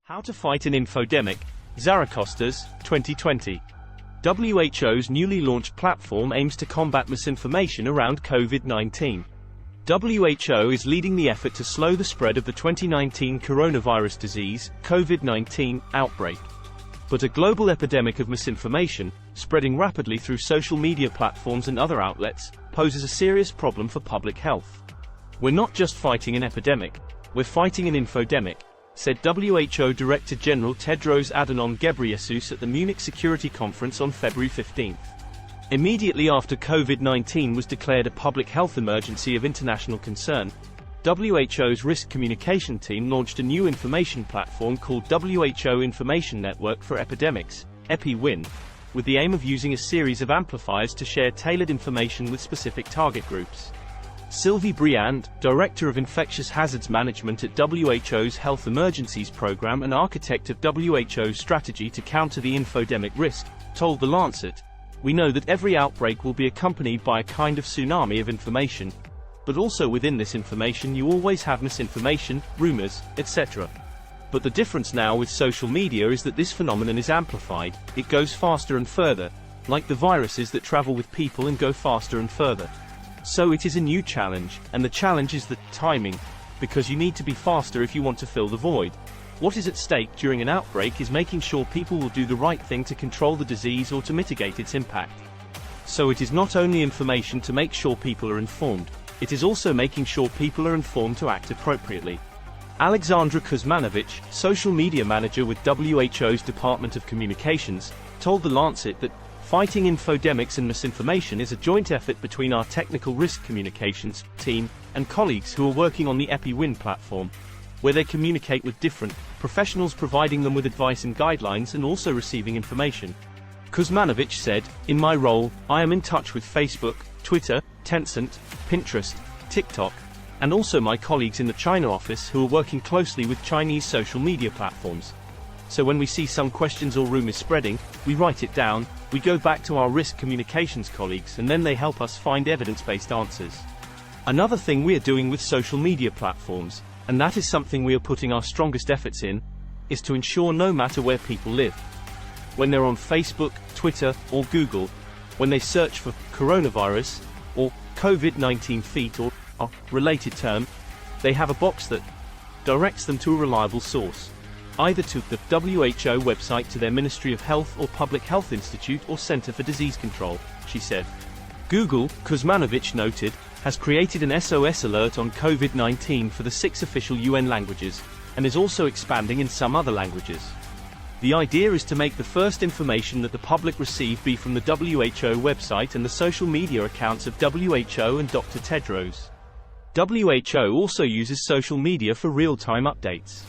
How to fight an infodemic, Zaracostas, 2020. WHO's newly launched platform aims to combat misinformation around COVID-19. WHO is leading the effort to slow the spread of the 2019 coronavirus disease, COVID-19, outbreak. But a global epidemic of misinformation, spreading rapidly through social media platforms and other outlets, poses a serious problem for public health. We're not just fighting an epidemic, we're fighting an infodemic, said WHO Director General Tedros Adhanom Ghebreyesus at the Munich Security Conference on February 15. Immediately after COVID-19 was declared a public health emergency of international concern, WHO's risk communication team launched a new information platform called WHO Information Network for Epidemics, EpiWin, with the aim of using a series of amplifiers to share tailored information with specific target groups. Sylvie Briand, Director of Infectious Hazards Management at WHO's Health Emergencies Program and architect of WHO's strategy to counter the infodemic risk, told The Lancet, "We know that every outbreak will be accompanied by a kind of tsunami of information. But also within this information you always have misinformation, rumors, etc. But the difference now with social media is that this phenomenon is amplified, it goes faster and further, like the viruses that travel with people and go faster and further. So it is a new challenge, and the challenge is the timing, because you need to be faster if you want to fill the void. What is at stake during an outbreak is making sure people will do the right thing to control the disease or to mitigate its impact. So it is not only information to make sure people are informed, it is also making sure people are informed to act appropriately." Alexandra Kuzmanovic, social media manager with WHO's Department of Communications, told The Lancet that fighting infodemics and misinformation is a joint effort between our technical risk communications team and colleagues who are working on the EpiWin platform, where they communicate with different professionals, providing them with advice and guidelines and also receiving information. Kuzmanovic said, "In my role, I am in touch with Facebook, Twitter, Tencent, Pinterest, TikTok, and also my colleagues in the China office who are working closely with Chinese social media platforms. So when we see some questions or rumors spreading, we write it down, we go back to our risk communications colleagues and then they help us find evidence-based answers." Another thing we are doing with social media platforms, and that is something we are putting our strongest efforts in, is to ensure no matter where people live, when they're on Facebook, Twitter, or Google, when they search for coronavirus, or COVID-19 feet or a related term, they have a box that directs them to a reliable source, either to the WHO website, to their Ministry of Health or Public Health Institute or Center for Disease Control, she said. Google, Kuzmanovic noted, has created an SOS alert on COVID-19 for the 6 official UN languages, and is also expanding in some other languages. The idea is to make the first information that the public receive be from the WHO website and the social media accounts of WHO and Dr. Tedros. WHO also uses social media for real-time updates.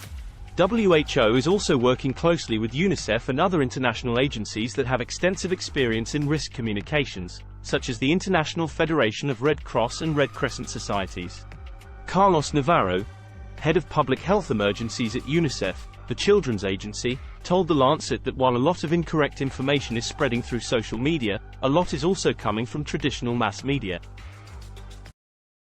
WHO is also working closely with UNICEF and other international agencies that have extensive experience in risk communications, such as the International Federation of Red Cross and Red Crescent Societies. Carlos Navarro, head of public health emergencies at UNICEF, the children's agency, told The Lancet that while a lot of incorrect information is spreading through social media, a lot is also coming from traditional mass media.